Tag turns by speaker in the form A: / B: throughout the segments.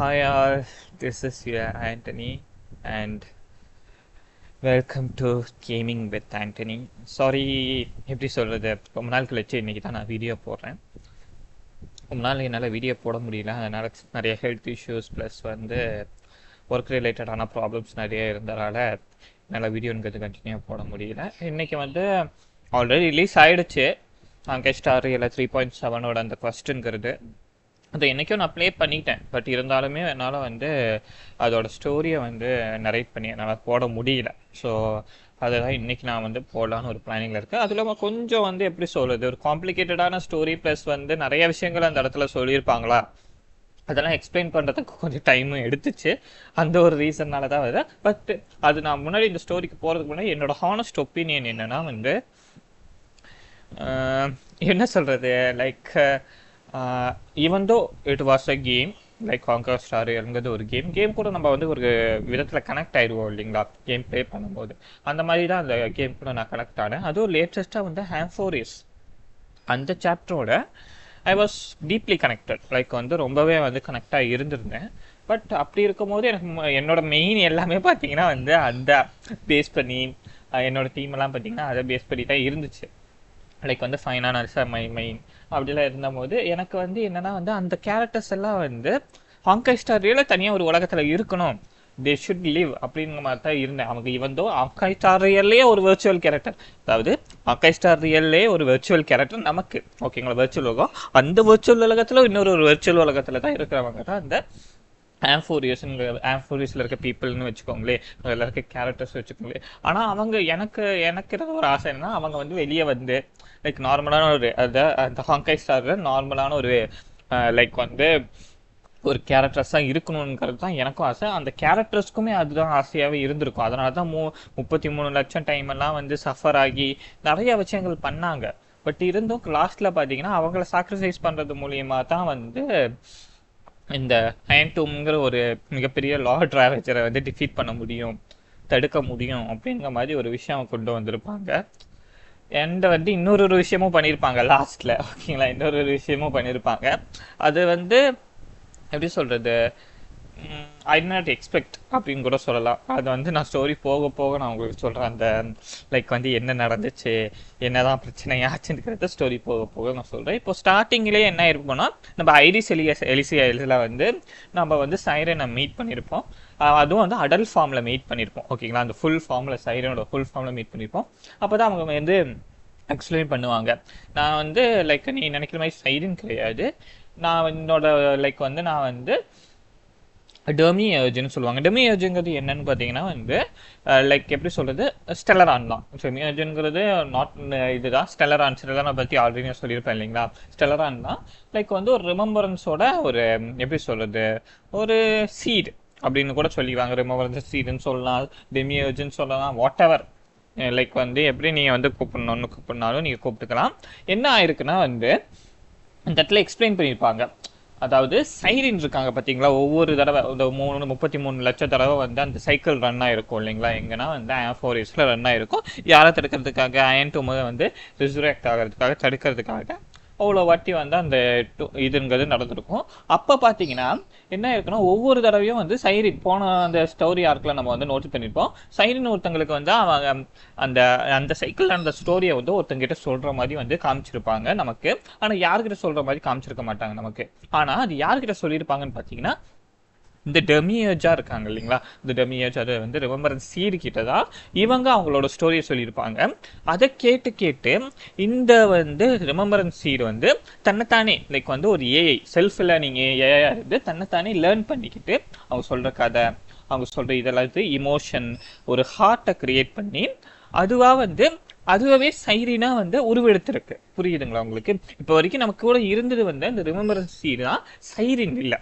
A: Hi all, this is your Anthony and welcome to Gaming with Anthony. Sorry, எப்படி சொல்கிறது, ரொம்ப நாள் கழிச்சு இன்றைக்கி தான் நான் வீடியோ போடுறேன். ரொம்ப நாள் என்னால் வீடியோ போட முடியல, அதனால் நிறைய ஹெல்த் இஷ்யூஸ் ப்ளஸ் ஒர்க் ரிலேட்டடான ப்ராப்ளம்ஸ் நிறைய இருந்ததால் என்னால் வீடியோங்கிறது கண்டினியூ போட முடியல. இன்றைக்கி ஆல்ரெடி ரிலீஸ் ஆகிடுச்சு ஸ்டார் இல்லை 3.7 அந்த கொஸ்டின்ங்கிறது. அதை என்றைக்கும் நான் ப்ளே பண்ணிட்டேன், பட் இருந்தாலுமே என்னால் அதோட ஸ்டோரியை நரேட் பண்ணி என்னால் போட முடியல. ஸோ அதுதான் இன்றைக்கி நான் போடலான்னு ஒரு பிளானிங்கில் இருக்கேன். அது இல்லாமல் கொஞ்சம் எப்படி சொல்கிறது, ஒரு காம்ப்ளிகேட்டடான ஸ்டோரி ப்ளஸ் நிறைய விஷயங்கள் அந்த இடத்துல சொல்லியிருப்பாங்களா, அதெல்லாம் எக்ஸ்பிளைன் பண்ணுறதுக்கு கொஞ்சம் டைமும் எடுத்துச்சு. அந்த ஒரு ரீசன்னால தான் வருது. பட் அது நான் முன்னாடி இந்த ஸ்டோரிக்கு போகிறதுக்கு முன்னாடி என்னோட ஹானஸ்ட் ஒப்பீனியன் என்னென்னா என்ன சொல்கிறது, like even though it was a game like Conquer Star என்கிறது ஒரு கேம் கூட நம்ம ஒரு விதத்தில் கனெக்ட் ஆயிடுவோம் இல்லைங்களா, கேம் ப்ளே பண்ணும்போது. அந்த மாதிரி தான் அந்த கேம் கூட நான் கனெக்ட் ஆனேன். அதுவும் லேட்டஸ்ட்டாக ஹேம்ஃபோரிஸ் அந்த சாப்டரோட I was deeply connected, like ரொம்பவே கனெக்டாக இருந்திருந்தேன். பட் அப்படி இருக்கும்போது எனக்கு என்னோட மெயின் எல்லாமே பார்த்தீங்கன்னா அந்த பேஸ் பண்ணி என்னோட டீமெல்லாம் பார்த்தீங்கன்னா அதை பேஸ் பண்ணி தான் இருந்துச்சு. லைக் ஃபைனான மெயின் அப்படிலாம் இருந்தபோது எனக்கு என்னென்னா அந்த கேரக்டர்ஸ் எல்லாம் ஹாங்காய் ஸ்டாரியில் தனியாக ஒரு உலகத்தில் இருக்கணும், தே ஷுட் லிவ் அப்படிங்கிற மாதிரி தான் இருந்தேன். அவங்க ஹாங்காய் ஸ்டார் ரியல்லே ஒரு வெர்ச்சுவல் கேரக்டர், அதாவது ஹாங்காய் ஸ்டார் ரியல்லே ஒரு வெர்ச்சுவல் கேரக்டர் நமக்கு, ஓகேங்களா, வெர்ச்சுவல் உலகம். அந்த வெர்ச்சுவல் உலகத்தில் இன்னொரு வெர்ச்சுவல் உலகத்தில் தான் இருக்கிறவங்க தான் அந்த ஆம்ஃபோரியஸில் இருக்க பீப்புள்னு வச்சுக்கோங்களே, அதில் இருக்க கேரக்டர்ஸ் வச்சுக்கோங்களே. ஆனால் அவங்க எனக்கு ஒரு ஆசை என்னன்னா, அவங்க வெளியே லைக் நார்மலான ஒரு அந்த ஹாங்காய் ஸ்டாரில் நார்மலான ஒரு லைக் ஒரு கேரக்டர்ஸாக இருக்கணுங்கிறது தான் எனக்கும் ஆசை. அந்த கேரக்டர்ஸ்க்குமே அதுதான் ஆசையாகவே இருந்திருக்கும். அதனால தான் 33 லட்சம் டைம் எல்லாம் சஃபர் ஆகி நிறைய விஷயங்கள் பண்ணாங்க. பட் இருந்தும் லாஸ்ட்டில் பார்த்தீங்கன்னா அவங்கள சாக்ரிஃபைஸ் பண்ணுறது மூலியமாக தான் இந்த அயன்டூம்ங்கிற ஒரு மிகப்பெரிய லார்ட் ராவேஜரை டிஃபீட் பண்ண முடியும், தடுக்க முடியும் அப்படிங்கிற மாதிரி ஒரு விஷயம் கொண்டு வந்திருப்பாங்க. அண்ட் இன்னொரு விஷயமும் பண்ணியிருப்பாங்க லாஸ்ட்டில், ஓகேங்களா, இன்னொரு விஷயமும் பண்ணியிருப்பாங்க. அது எப்படி சொல்கிறது, ஐ நாட் எக்ஸ்பெக்ட் அப்படின்னு கூட சொல்லலாம். அது நான் ஸ்டோரி போக போக நான் உங்களுக்கு சொல்கிறேன். அந்த லைக் என்ன நடந்துச்சு, என்னதான் பிரச்சனையாச்சுங்கிறத ஸ்டோரி போக போக நான் சொல்கிறேன். இப்போ ஸ்டார்டிங்லேயே என்ன இருக்கும்னா, நம்ம ஐரிஸ் எலிசியாவில் நம்ம சைரனை மீட் பண்ணியிருப்போம். அதுவும் அடல்ட் ஃபார்மில் மீட் பண்ணியிருப்போம், ஓகேங்களா. அந்த ஃபுல் ஃபார்மில் சைரனோட ஃபுல் ஃபார்மில் மீட் பண்ணியிருப்போம். அப்போ தான் அவங்க எக்ஸ்பிளைன் பண்ணுவாங்க. நான் லைக் நீ நினைக்கிற மாதிரி சைரன் கிடையாது, நான் என்னோட லைக் நான் டெர்மி ஏர்ஜுன்னு சொல்லுவாங்க. டெர்மி ஏர்ஜுங்கிறது என்னன்னு பார்த்தீங்கன்னா லைக் எப்படி சொல்கிறது, ஸ்டெல்லரான் தான். டெர்மி ஏர்ஜுங்கிறது நாட் இதுதான் ஸ்டெல்லரான் பற்றி ஆல்ரெடி சொல்லியிருப்பேன் இல்லைங்களா. ஸ்டெல்லரான் தான் லைக் ஒரு ரிமெம்பரன்ஸோட ஒரு எப்படி சொல்கிறது, ஒரு சீட் அப்படின்னு கூட சொல்லிடுவாங்க. ரிமெம்பரன்ஸ் சீடுன்னு சொல்லலாம், டெர்மி ஏர்ஜுன்னு சொல்லலாம், வாட் எவர். லைக் எப்படி நீங்கள் கூப்பிடணும்னு நீங்கள் கூப்பிட்டுக்கலாம். என்ன ஆயிருக்குன்னா இந்த இடத்துல எக்ஸ்பிளைன் பண்ணியிருப்பாங்க. அதாவது சைரின் இருக்காங்க பார்த்தீங்களா, ஒவ்வொரு தடவை இந்த 33 லட்சம் தடவை அந்த சைக்கிள் ரன் ஆகிருக்கும் இல்லைங்களா. எங்கன்னா ஆம்ஃபோரியஸில் ரன் ஆகிருக்கும். யாரை தடுக்கிறதுக்காக, அயன்டூமை ரிசர்வேக்ட் ஆகிறதுக்காக, தடுக்கிறதுக்காக அவ்வளோ வாட்டி அந்த இதுங்கிறது நடந்திருக்கும். அப்போ பார்த்தீங்கன்னா என்ன இருக்குன்னா, ஒவ்வொரு தடவையும் சைரின் போன அந்த ஸ்டோரி ஆர்க்கில் நம்ம நோட் பண்ணியிருப்போம். சைரின் ஒருத்தங்களுக்கு அவங்க அந்த அந்த சைக்கிள் அந்த ஸ்டோரியை ஒருத்தங்கிட்ட சொல்கிற மாதிரி காமிச்சிருப்பாங்க நமக்கு. ஆனால் யார்கிட்ட சொல்கிற மாதிரி காமிச்சிருக்க மாட்டாங்க நமக்கு. ஆனால் அது யார்கிட்ட சொல்லியிருப்பாங்கன்னு பார்த்தீங்கன்னா, இந்த டெமியேஜாக இருக்காங்க இல்லைங்களா, இந்த டெமியேஜ் அது ரிமெம்பரன்ஸ் சீடு கிட்ட தான் இவங்க அவங்களோட ஸ்டோரியை சொல்லியிருப்பாங்க. அதை கேட்டு இந்த ரிமெம்பரன்ஸ் சீடு தன்னைத்தானே லைக் ஒரு ஏஐ செல்ஃப் லேர்னிங் ஏஐயாக இருந்து தன்னைத்தானே லேர்ன் பண்ணிக்கிட்டு அவங்க சொல்கிற கதை, அவங்க சொல்கிற இதெல்லாம் இமோஷன், ஒரு ஹார்ட்டை க்ரியேட் பண்ணி அதுவாக அதுவே சைரினா உருவெடுத்திருக்கு. புரியுதுங்களா உங்களுக்கு? இப்போ வரைக்கும் நமக்கு கூட இருந்தது இந்த ரிமெம்பரன்ஸ் சீடு தான், சைரின் இல்லை,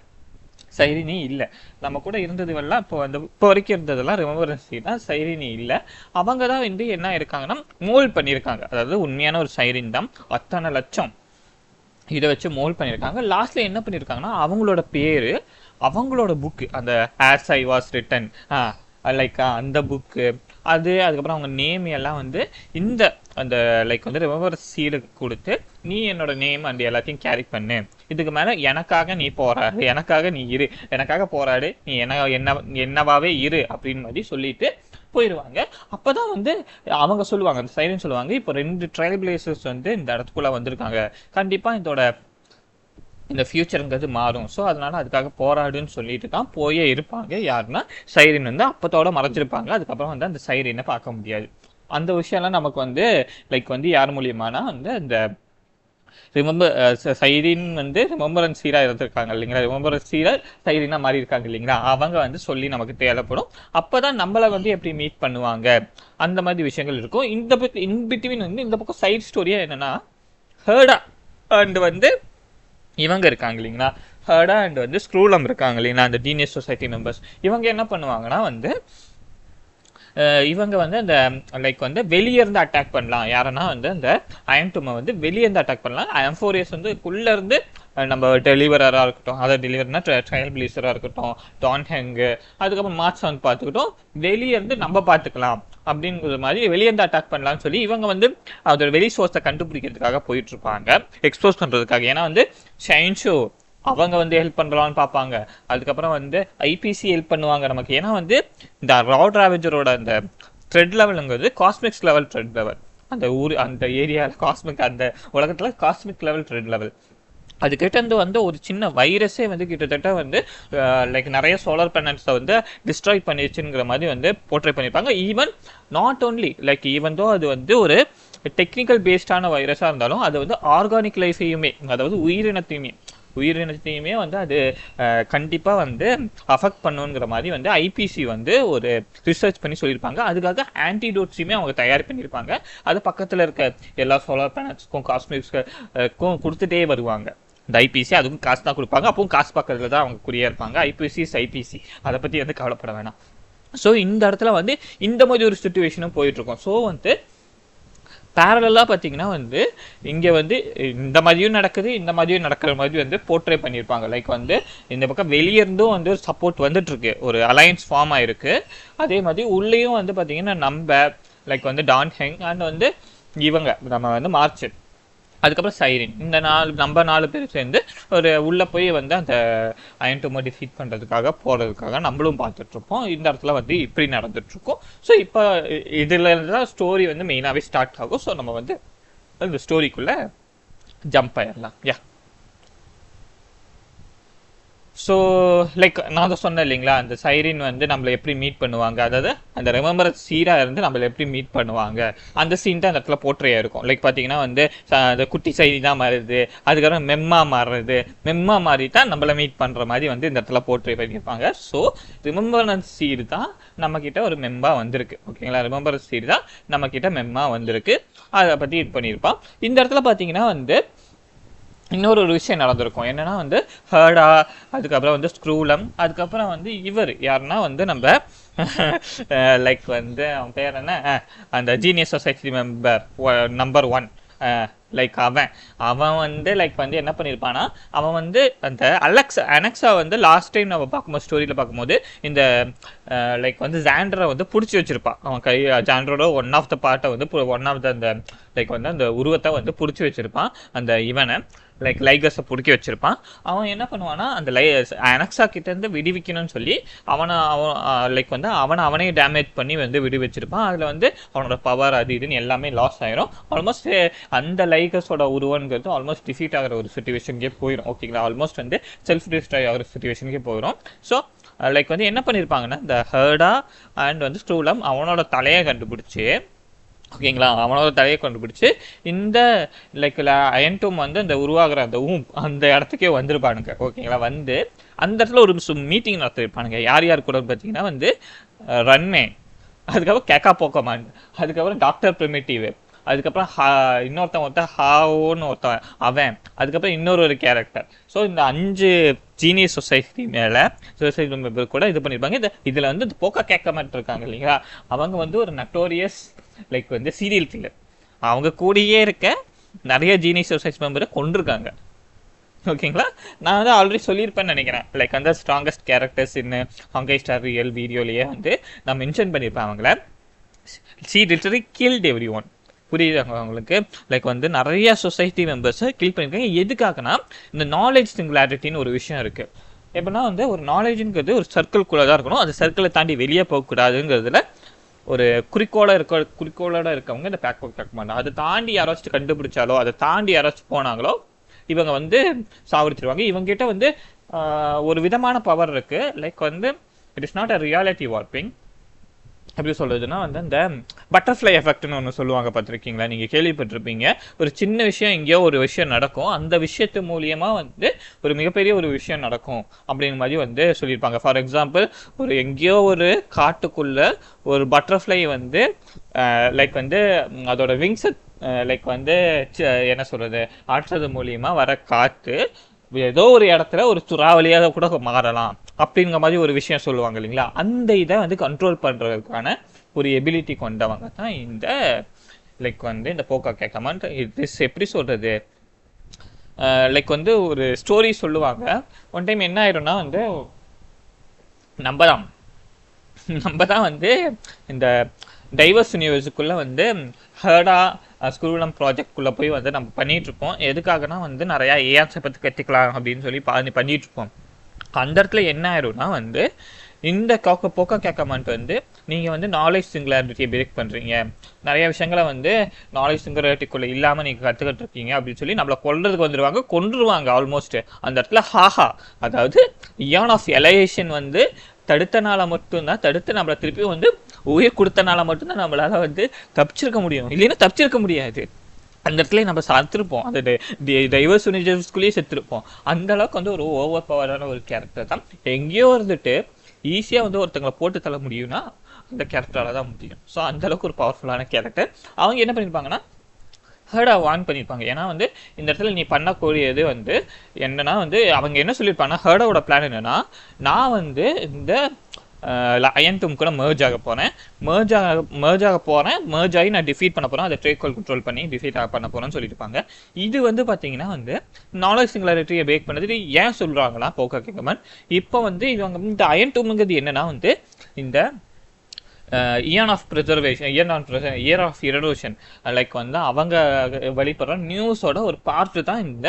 A: சைரினி இல்லை. நம்ம கூட இருந்ததுவெல்லாம் இப்போ வரைக்கும் இருந்ததெல்லாம் ரிமெம்பரன்ஸ் தான், சைரினி இல்லை. அவங்க தான் என்ன இருக்காங்கன்னா மோல்ட் பண்ணியிருக்காங்க. அதாவது உண்மையான ஒரு சைரின் தான், அத்தனை லட்சம் இதை வச்சு மோல்ட் பண்ணியிருக்காங்க. லாஸ்ட்டில் என்ன பண்ணியிருக்காங்கன்னா, அவங்களோட பேர், அவங்களோட புக்கு, அந்த as I was written like அந்த புக்கு, அதுக்கப்புறம் அவங்க நேம் எல்லாம் வந்து இந்த அந்த லைக் வந்து ரிமெம்பர் சீடு கொடுத்து நீ என்னோட நேம் அண்ட் எல்லாத்தையும் கேரி பண்ணு, இதுக்கு மேலே எனக்காக நீ போராடு, எனக்காக நீ இரு, எனக்காக போராடு, நீ என்னவாவே இரு அப்படின்னு மாதிரி சொல்லிட்டு போயிடுவாங்க. அப்போதான் வந்து அவங்க சொல்லுவாங்க, அந்த சைரன் சொல்லுவாங்க, இப்போ 2 ட்ரையல் பிளேசர்ஸ் வந்து இந்த இடத்துக்குள்ள வந்திருக்காங்க, கண்டிப்பாக இந்த ஃபியூச்சருங்கிறது மாறும், ஸோ அதனால அதுக்காக போராடுன்னு சொல்லிட்டு தான் போயே இருப்பாங்க. யாருன்னா சைரன் வந்து அப்பத்தோட மறைச்சிருப்பாங்க. அதுக்கப்புறம் வந்து அந்த சைரனை பார்க்க முடியாது. அந்த விஷயம்லாம் நமக்கு வந்து லைக் வந்து யார் மூலியமானா வந்து அந்த சைரின் வந்து ரிமெம்பரன்ஸ் சீரா இருந்திருக்காங்க இல்லைங்களா, ரிமெம்பரன்ஸ் சீரா சைரினா மாறி இருக்காங்க இல்லைங்களா, அவங்க வந்து சொல்லி நமக்கு தேவைப்படும். அப்பதான் நம்மளை வந்து எப்படி மீட் பண்ணுவாங்க அந்த மாதிரி விஷயங்கள் இருக்கும். இந்த பக்கம் இன்பிட்வீன் வந்து இந்த பக்கம் சைட் ஸ்டோரியா என்னன்னா ஹர்டா அண்ட் வந்து இவங்க இருக்காங்க இல்லைங்களா, ஹர்டா அண்ட் வந்து ஸ்க்ரூலம் இருக்காங்க இல்லைங்களா, அந்த ஜீனியஸ் சொசைட்டி மெம்பர்ஸ். இவங்க என்ன பண்ணுவாங்கன்னா வந்து இவங்க வந்து அந்த லைக் வந்து வெளியே இருந்து அட்டாக் பண்ணலாம், யாருன்னா வந்து அந்த அயன்டூமை வந்து வெளியே இருந்து அட்டாக் பண்ணலாம். அம்ஃபோரியஸ் வந்து உள்ளே இருந்து நம்ம டெலிவரராக இருக்கட்டும், அதை டெலிவர்னா ட்ரையல் பிளேசராக இருக்கட்டும், டான்ஹெங்கு, அதுக்கப்புறம் மார்க்ஸ் வந்து பார்த்துக்கிட்டோம், வெளியே இருந்து நம்ம பார்த்துக்கலாம் அப்படிங்கிற மாதிரி வெளியே இருந்து அட்டாக் பண்ணலாம்னு சொல்லி இவங்க வந்து அதோட வெளி சோர்ஸை கண்டுபிடிக்கிறதுக்காக போயிட்டு இருப்பாங்க, எக்ஸ்போஸ் பண்ணுறதுக்காக. ஏன்னா வந்து ஷைன்ஷோ அவங்க வந்து ஹெல்ப் பண்ணுறான்னு பார்ப்பாங்க, அதுக்கப்புறம் வந்து ஐபிசி ஹெல்ப் பண்ணுவாங்க நமக்கு. ஏன்னா வந்து இந்த ராட் ராவேஜரோட அந்த த்ரெட் லெவலுங்கிறது காஸ்மிக்ஸ் லெவல் த்ரெட் லெவல், அந்த ஏரியாவில் காஸ்மிக், அந்த உலகத்தில் காஸ்மிக் லெவல் த்ரெட் லெவல். அதுக்கிட்ட வந்து ஒரு சின்ன வைரஸே வந்து கிட்டத்தட்ட வந்து லைக் நிறைய சோலார் பிளானட்ஸை வந்து டிஸ்ட்ராய் பண்ணிடுச்சுங்கிற மாதிரி வந்து போர்ட்ரே பண்ணியிருப்பாங்க. Even not only like even though அது வந்து ஒரு டெக்னிக்கல் பேஸ்டான வைரஸாக இருந்தாலும் அது வந்து ஆர்கானிக் லைஃபையுமே, அதாவது உயிரினத்தையுமே வந்து அது கண்டிப்பாக வந்து அஃபெக்ட் பண்ணுங்கிற மாதிரி வந்து ஐபிசி வந்து ஒரு ரிசர்ச் பண்ணி சொல்லியிருப்பாங்க. அதுக்காக ஆன்டிடோட்ஸையுமே அவங்க தயார் பண்ணியிருப்பாங்க. அது பக்கத்தில் இருக்க எல்லா சோலார் பிளானட்ஸ்க்கும் காஸ்மிக்ஸ்க்கும் கொடுத்துட்டே வருவாங்க இந்த ஐபிசி. அதுக்கும் காசு தான் கொடுப்பாங்க, அப்பவும் காசு பக்கத்தில் தான் அவங்க குறியா இருப்பாங்க. ஐபிசி அதை பற்றி வந்து கவலைப்பட வேணாம். ஸோ இந்த இடத்துல வந்து இந்த மாதிரி ஒரு சுச்சுவேஷனும் போயிட்டுருக்கோம். ஸோ வந்து பேரலாக பார்த்தீங்கன்னா வந்து இங்கே வந்து இந்த மாதிரியும் நடக்குது, இந்த மாதிரியும் நடக்கிற மாதிரி வந்து போர்ட்ரே பண்ணியிருப்பாங்க. லைக் வந்து இந்த பக்கம் வெளியேருந்தும் வந்து ஒரு சப்போர்ட் வந்துட்டுருக்கு, ஒரு அலையன்ஸ் ஃபார்ம் ஆகிருக்கு. அதே மாதிரி உள்ளேயும் வந்து பார்த்தீங்கன்னா நம்ம லைக் வந்து டான்ஹெங் அண்ட் வந்து இவங்க நம்ம வந்து மார்ச், அதுக்கப்புறம் சைரின், இந்த நம்ம 4 பேர் சேர்ந்து ஒரு உள்ளே போய் வந்து அந்த அயன்டூமை டிஃபீட் பண்ணுறதுக்காக போகிறதுக்காக நம்மளும் பார்த்துட்ருப்போம். இந்த இடத்துல வந்து இப்படி நடந்துட்டுருக்கோம். ஸோ இப்போ இதில் தான் ஸ்டோரி வந்து மெயினாகவே ஸ்டார்ட் ஆகும். ஸோ நம்ம வந்து இந்த ஸ்டோரிக்குள்ளே ஜம்ப் ஆயிடலாம். ஸோ லைக் நான் தான் சொன்னேன் இல்லைங்களா, அந்த சைரின் வந்து நம்மளை எப்படி மீட் பண்ணுவாங்க, அதாவது அந்த ரிமெம்பர் சீராக இருந்து நம்மளை எப்படி மீட் பண்ணுவாங்க அந்த சீன் தான் அந்த இடத்துல போர்ட்ரேயாக இருக்கும். லைக் பார்த்தீங்கன்னா வந்து அந்த குட்டி சைரி தான் மாறுது, அதுக்கப்புறம் மெம்மா மாறி தான் நம்மளை மீட் பண்ணுற மாதிரி வந்து இந்த இடத்துல போர்ட்ரே பண்ணியிருப்பாங்க. ஸோ ரிமெம்பரன்ஸ் சீடு தான் நம்மக்கிட்ட ஒரு மெம்பா வந்திருக்கு. ஓகேங்களா, ரிமெம்பரன்ஸ் சீடு தான் நம்மக்கிட்ட மெம்மா வந்திருக்கு. அதை பற்றி இது பண்ணியிருப்பான். இந்த இடத்துல பார்த்தீங்கன்னா வந்து இன்னொரு விஷயம் நடந்திருக்கும். என்னன்னா வந்து ஹர்டா, அதுக்கப்புறம் வந்து ஸ்க்ரூலம், அதுக்கப்புறம் வந்து இவர் யாருன்னா வந்து நம்ம லைக் வந்து அவன் பேர் என்ன, அந்த genius society member number 1 like அவன் வந்து லைக் வந்து என்ன பண்ணியிருப்பானா, அவன் வந்து அந்த அனெக்ஸா வந்து லாஸ்ட் டைம் நம்ம பார்க்கும்போது ஸ்டோரியில் பார்க்கும்போது இந்த லைக் வந்து ஜாண்டரை வந்து பிடிச்சி வச்சிருப்பான். அவன் ஜாண்டரோட ஒன் ஆஃப் த பார்ட்டை வந்து அந்த லைக் வந்து அந்த உருவத்தை வந்து பிடிச்சி வச்சிருப்பான் அந்த இவனை, லைக் லைகர்ஸை பிடிக்க வச்சிருப்பான். அவன் என்ன பண்ணுவான்னா அந்த அனெக்ஸா கிட்டேருந்து விடுவிக்கணும்னு சொல்லி லைக் வந்து அவனே டேமேஜ் பண்ணி வந்து விடுவிச்சிருப்பான். அதில் வந்து அவனோட பவர் அது இதுன்னு எல்லாமே லாஸ் ஆயிரும். ஆல்மோஸ்ட் அந்த லைகர்ஸோட உருவங்கிறது ஆல்மோஸ்ட் டிஃபீட் ஆகிற ஒரு சுச்சுவேஷனுக்கே போயிடும். ஓகேங்களா, ஆல்மோஸ்ட் வந்து செல்ஃப் டிஸ்ட்ராய் ஆகிற சுச்சுவேஷனுக்கே போயிடும். ஸோ லைக் வந்து என்ன பண்ணியிருப்பாங்கன்னா இந்த ஹர்டா அண்ட் வந்து ஸ்டூலம் அவனோட தலையை கண்டுபிடிச்சி, ஓகேங்களா, அவனோட தலையை கண்டுபிடிச்சு இந்த லைக் அயன்டூம் வந்து அந்த உருவாகிற அந்த இடத்துக்கே வந்திருப்பானுங்க. ஓகேங்களா, வந்து அந்த இடத்துல ஒரு மீட்டிங் நடத்திருப்பானுங்க. யார் கூட பார்த்தீங்கன்னா வந்து ரன்மே, அதுக்கப்புறம் கேக்கா போக்கமான், அதுக்கப்புறம் டாக்டர் பிரிமிட்டிவ், அதுக்கப்புறம் இன்னொருத்தன் ஹாவோன்னு ஒருத்தன் அவன், அதுக்கப்புறம் இன்னொரு கேரக்டர். ஸோ இந்த 5 ஜீனியஸ் சொசைட்டி மேலே சொசைட்டி மெம்பர் கூட இது பண்ணியிருப்பாங்க. இதில் வந்து இந்த போக்கா கேட்க மாட்டு இருக்காங்க இல்லைங்களா, அவங்க வந்து ஒரு நட்டோரியஸ் லைக் வந்து சீரியல் கில்லர். அவங்க கூடயே இருக்க நிறைய ஜீனியஸ் சொசைட்டி மெம்பரை கொண்டிருக்காங்க. ஓகேங்களா, நான் வந்து ஆல்ரெடி சொல்லியிருப்பேன்னு நினைக்கிறேன். லைக் அந்த ஸ்ட்ராங்கஸ்ட் கேரக்டர்ஸ் இன்னும் ஹாங்கை ஸ்டார் ரியல் வீடியோலேயே வந்து நான் மென்ஷன் பண்ணியிருப்பேன் அவங்கள. she literally killed everyone. புரியுதாங்க உங்களுக்கு? லைக் வந்து நிறைய சொசைட்டி மெம்பர்ஸை கில் பண்ணியிருக்காங்க. எதுக்காகனா இந்த நாலேஜ் சிங்குலாரிட்டின்னு ஒரு விஷயம் இருக்குது. எப்படின்னா வந்து ஒரு நாலேஜுங்கிறது ஒரு சர்க்கிள்குள்ளே தான் இருக்கணும், அது சர்க்கிளை தாண்டி வெளியே போகக்கூடாதுங்கிறதுல ஒரு குறிக்கோளோட இருக்கவங்க இந்த பேக் மாட்டாங்க. அதை தாண்டி யாராச்சும் கண்டுபிடிச்சாலோ அதை தாண்டி யாராச்சும் போனாங்களோ இவங்க வந்து சாவடிச்சிருவாங்க. இவங்ககிட்ட வந்து ஒரு விதமான பவர் இருக்குது. லைக் வந்து it is not a reality warping. எப்படி சொல்கிறதுனா வந்து இந்த பட்டர்ஃப்ளை எஃபெக்ட்னு ஒன்று சொல்லுவாங்க, பார்த்துருக்கீங்களா? நீங்கள் கேள்விப்பட்டிருப்பீங்க. ஒரு சின்ன விஷயம் எங்கேயோ ஒரு விஷயம் நடக்கும், அந்த விஷயத்து மூலியமாக வந்து ஒரு மிகப்பெரிய ஒரு விஷயம் நடக்கும் அப்படிங்கிற மாதிரி வந்து சொல்லியிருப்பாங்க. ஃபார் எக்ஸாம்பிள், ஒரு எங்கேயோ ஒரு காட்டுக்குள்ளே ஒரு பட்டர்ஃப்ளை வந்து லைக் வந்து அதோட விங்ஸை லைக் வந்து என்ன சொல்கிறது ஆற்றுறது மூலியமாக வர காற்று ஏதோ ஒரு இடத்துல ஒரு சுறாவளியாக கூட மாறலாம் அப்படிங்கிற மாதிரி ஒரு விஷயம் சொல்லுவாங்க இல்லைங்களா? அந்த இதை வந்து கண்ட்ரோல் பண்ணுறதுக்கான ஒரு எபிலிட்டி கொண்டவங்க தான் இந்த லைக் வந்து இந்த போக்கா கமாண்ட். இது எப்படி சொல்கிறது, லைக் வந்து ஒரு ஸ்டோரி சொல்லுவாங்க. ஒன் டைம் என்ன ஆயிடும்னா வந்து நம்ம தான் வந்து இந்த டைவர்ஸ் யூனிவர்ஸுக்குள்ளே வந்து ஹர்டா ஸ்கூலம் ப்ராஜெக்ட்குள்ளே போய் வந்து நம்ம பண்ணிகிட்ருப்போம். எதுக்காகனா வந்து நிறையா ஏஆர்ஸை பற்றி கற்றுக்கலாம் அப்படின்னு சொல்லி பண்ணிகிட்ருப்போம். அந்த இடத்துல என்ன ஆயிடும்னா வந்து இந்த போக்கா கமாண்ட் வந்து நீங்கள் வந்து நாலேஜ் சிங்குலாரிட்டியை பிரேக் பண்ணுறீங்க, நிறைய விஷயங்களை வந்து நாலேஜ் சிங்குலாரிட்டிக்குள்ளே இல்லாமல் நீங்கள் கற்றுக்கிட்டு இருக்கீங்க அப்படின்னு சொல்லி நம்மளை கொல்றதுக்கு கொன்றுருவாங்க ஆல்மோஸ்ட். அந்த இடத்துல ஹாஹா, அதாவது இயான் ஆஃப் எலையேஷன் வந்து தடுத்தனால மட்டும்தான், தடுத்து நம்மளை திருப்பி வந்து உயிர் கொடுத்தனால மட்டும்தான் நம்மளால வந்து தப்பிச்சிருக்க முடியும், இல்லைன்னா தப்பிச்சிருக்க முடியாது. அந்த இடத்துல நம்ம சாத்திருப்போம், அந்த டைவர்ஸ் யூனிவர்ஸ்குள்ளேயே செத்துருப்போம். அந்த அளவுக்கு வந்து ஒரு ஓவர் பவரான ஒரு கேரக்டர் தான். எங்கேயோ இருந்துட்டு ஈஸியாக வந்து ஒருத்தங்களை போட்டு தள்ள முடியும்னா அந்த கேரக்டரால் தான் முடியும். ஸோ அந்த அளவுக்கு ஒரு பவர்ஃபுல்லான கேரக்டர். அவங்க என்ன பண்ணியிருப்பாங்கன்னா ஹர்டா வார்ன் பண்ணியிருப்பாங்க. ஏன்னா வந்து இந்த இடத்துல நீ பண்ணக்கூடியது வந்து என்னன்னா வந்து அவங்க என்ன சொல்லியிருப்பாங்கன்னா, ஹர்டாவோட பிளான் என்னன்னா, நான் வந்து இந்த அயன்டும் கூட மர்ஜ் ஆக போகிறேன், மர்ஜ் ஆகி நான் டிஃபீட் பண்ண போகிறேன், அதை ட்ரேக்கோல் கண்ட்ரோல் பண்ணி டிஃபீட் பண்ண போகிறேன்னு சொல்லியிருப்பாங்க. இது வந்து பார்த்தீங்கன்னா வந்து நாலேஜ் சிங்குலாரிட்டியை பிரேக் பண்ணது ஏன் சொல்கிறாங்களா போக்கா கமாண்ட். இப்போ வந்து இவங்க இந்த அயன்டூம்ங்கிறது என்னன்னா வந்து இந்த இயர் ஆஃப் இரடோஷன் லைக் வந்து அவங்க வெளிப்படுற நியூஸோட ஒரு பார்ட்டு தான் இந்த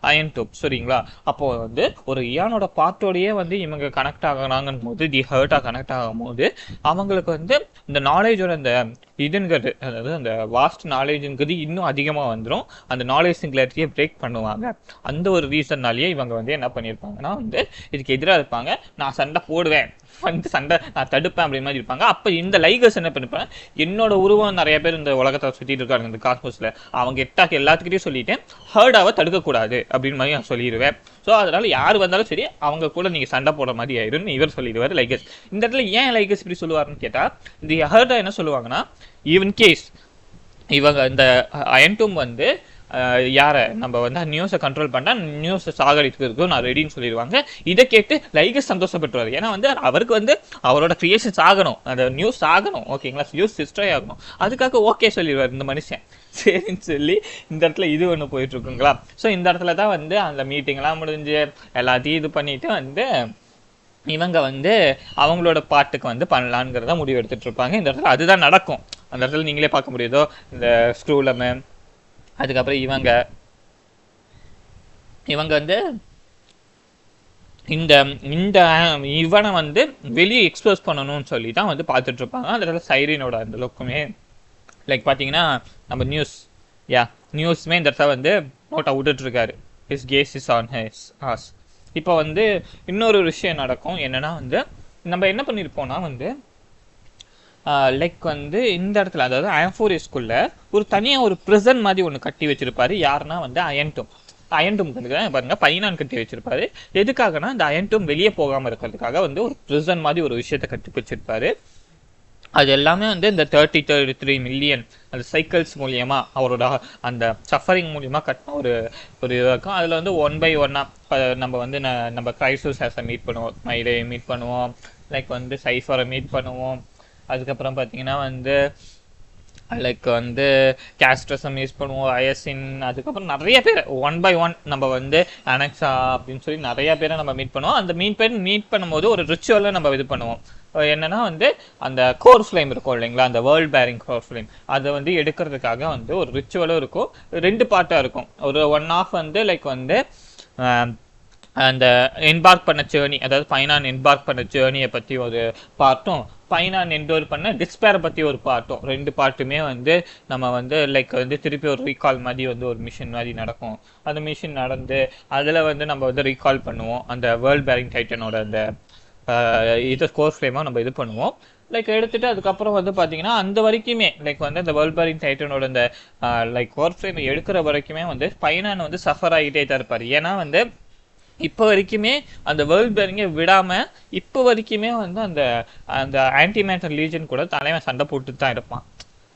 A: அயன் டூப், சரிங்களா? அப்போது வந்து ஒரு இயானோட பார்ட்டோடையே வந்து இவங்க கனெக்ட் ஆகிறாங்கன்னு போது, தி ஹர்ட்டாக கனெக்ட் ஆகும் போது அவங்களுக்கு வந்து இந்த நாலேஜோட இந்த இதுங்கிறது, அதாவது அந்த வாஸ்ட் நாலேஜுங்கிறது இன்னும் அதிகமாக வந்துடும். அந்த நாலேஜ் சிங்குலாரிட்டியை பிரேக் பண்ணுவாங்க. அந்த ஒரு ரீசன்னாலேயே இவங்க வந்து என்ன பண்ணியிருப்பாங்கன்னா வந்து இதுக்கு எதிராக இருப்பாங்க. நான் சண்டை போடுவேன், வந்து சண்டை நான் தடுப்பேன் அப்படின்னு மாதிரி இருப்பாங்க. அப்போ இந்த லைகர்ஸ் என்ன பண்ணிருப்பாங்க, என்னோட உருவம் நிறைய பேர் இந்த உலகத்தை சுற்றிட்டு இருக்காங்க இந்த காஸ்மோஸில், அவங்க எல்லாத்துக்கிட்டையும் சொல்லிட்டேன் ஹர்டாவை தடுக்கக்கூடாது அப்படின்னு மாதிரி நான் சொல்லிடுவேன். ஸோ அதனால யார் வந்தாலும் சரி அவங்க கூட நீங்கள் சண்டை போடுற மாதிரி ஆயிடும்னு இவர் சொல்லிடுவார் லைகர்ஸ். இந்த இடத்துல ஏன் லைகர்ஸ் இப்படி சொல்லுவாருன்னு கேட்டால், இந்த ஹர்டா என்ன சொல்லுவாங்கன்னா, ஈவன் கேஸ் இவங்க இந்த அயன்டூம் வந்து யாரை நம்ம வந்து நியூஸை கண்ட்ரோல் பண்ணால் நியூஸை சாகடிக்கிறதுக்கும் நான் ரெடின்னு சொல்லிடுவாங்க. இதை கேட்டு லைகர்ஸ் சந்தோஷப்பட்டுருவார். ஏன்னா வந்து அவருக்கு வந்து அவரோட கிரியேஷன்ஸ் ஆகணும், அந்த நியூஸ் ஆகணும், ஓகேங்களா, நியூஸ் டிஸ்ட்ராய் ஆகணும், அதுக்காக ஓகே சொல்லிடுவார் இந்த மனுஷன். சரின்னு சொல்லி இந்த இடத்துல இது ஒன்று போயிட்டுருக்குங்களா. ஸோ இந்த இடத்துல தான் வந்து அந்த மீட்டிங்லாம் முடிஞ்சு எல்லாத்தையும் இது பண்ணிட்டு வந்து இவங்க வந்து அவங்களோட பாட்டுக்கு வந்து பண்ணலான்ங்கிறத முடிவு எடுத்துகிட்டு இருப்பாங்க. இந்த இடத்துல அதுதான் நடக்கும். அந்த இடத்துல நீங்களே பார்க்க முடியுதோ இந்த ஸ்க்ரூலமு, அதுக்கப்புறம் இவங்க வந்து இந்த இந்த இவனை வந்து வெளியே எக்ஸ்போஸ் பண்ணணும்னு சொல்லி தான் வந்து பார்த்துட்டு இருப்பாங்க. அந்த இடத்துல சைரீனோட அந்த லுக்குமே லைக் பார்த்தீங்கன்னா நம்ம நியூஸ்மே இந்த இடத்துல வந்து நோட்டை விட்டுட்ருக்காரு, his case is on his ass. இப்போ வந்து இன்னொரு விஷயம் நடக்கும். என்னன்னா வந்து நம்ம என்ன பண்ணியிருப்போம்னா வந்து லைக் வந்து இந்த இடத்துல, அதாவது அயன்ஃபோரிஸ்குள்ள ஒரு தனியாக ஒரு ப்ரிசன் மாதிரி ஒன்று கட்டி வச்சிருப்பாரு. யாருன்னா வந்து அயன்டூம் பாருங்க பைனான் கட்டி வச்சிருப்பாரு. எதுக்காகனா இந்த அயன்டூம் வெளியே போகாமல் இருக்கிறதுக்காக வந்து ஒரு ப்ரிசன் மாதிரி ஒரு விஷயத்த கட்டி வச்சிருப்பாரு. அது எல்லாமே வந்து இந்த 33 மில்லியன் அந்த சைக்கிள்ஸ் மூலியமாக அவரோட அந்த சஃபரிங் மூலியமாக கட்டின ஒரு இதாக இருக்கும். அதில் வந்து 1 by 1 நம்ம வந்து நம்ம கிரைசஸ் ஹேஸை மீட் பண்ணுவோம், மைடே மீட் பண்ணுவோம், லைக் வந்து சைஃபரை மீட் பண்ணுவோம். அதுக்கப்புறம் பார்த்தீங்கன்னா வந்து லைக் வந்து கேஸ்ட்ரஸை மீட் பண்ணுவோம், அயசின், அதுக்கப்புறம் நிறைய பேர் 1 by 1 நம்ம வந்து அனெக்ஸா அப்படின்னு சொல்லி நிறைய பேரை நம்ம மீட் பண்ணுவோம். அந்த மீட் பண்ணும்போது ஒரு ரிச்சுவலை நம்ம இது பண்ணுவோம். என்னன்னா வந்து அந்த கோர் ஃப்ளேம் இருக்கும் இல்லைங்களா, அந்த வேர்ல்ட் பேரிங் கோர் ஃப்ளேம், அதை வந்து எடுக்கிறதுக்காக வந்து ஒரு ரிச்சுவலும் இருக்கும். 2 பார்ட்டாக இருக்கும். ஒரு 1 ஹாஃப் வந்து லைக் வந்து அந்த என்பார்க் பண்ண ஜேர்னி, அதாவது பைனான் என்பார்க் பண்ண ஜேர்னியை பற்றி ஒரு பார்ட்டும், பைனான் என்டோர் பண்ண டிஸ்பேரை பற்றி ஒரு பார்ட்டும், 2 பார்ட்டுமே வந்து நம்ம வந்து லைக் வந்து திருப்பி ஒரு ரீகால் மாதிரி வந்து ஒரு மிஷின் மாதிரி நடக்கும். அந்த மிஷின் நடந்து அதில் வந்து நம்ம வந்து ரீகால் பண்ணுவோம். அந்த வேர்ல்ட் பேரிங் டைட்டனோட அந்த இது கோர் ஃப்ளேமாக நம்ம இது பண்ணுவோம். லைக் எடுத்துட்டு அதுக்கப்புறம் வந்து பார்த்தீங்கன்னா அந்த வரைக்குமே லைக் வந்து அந்த வேர்ல்ட் பேரிங் டைட்டனோட அந்த லைக் கோர் ஃப்ளேம் எடுக்கிற வரைக்குமே வந்து பைனான் வந்து சஃபர் ஆகிட்டே தான் இருப்பார். ஏன்னா வந்து இப்போ வரைக்குமே அந்த வேர்ல்ட் பேரிங்கை விடாமல் இப்போ வரைக்குமே வந்து அந்த அந்த ஆன்டி மேட்டர் லீஜன் கூட தலைவன் சண்டை போட்டு தான் இருப்பான்.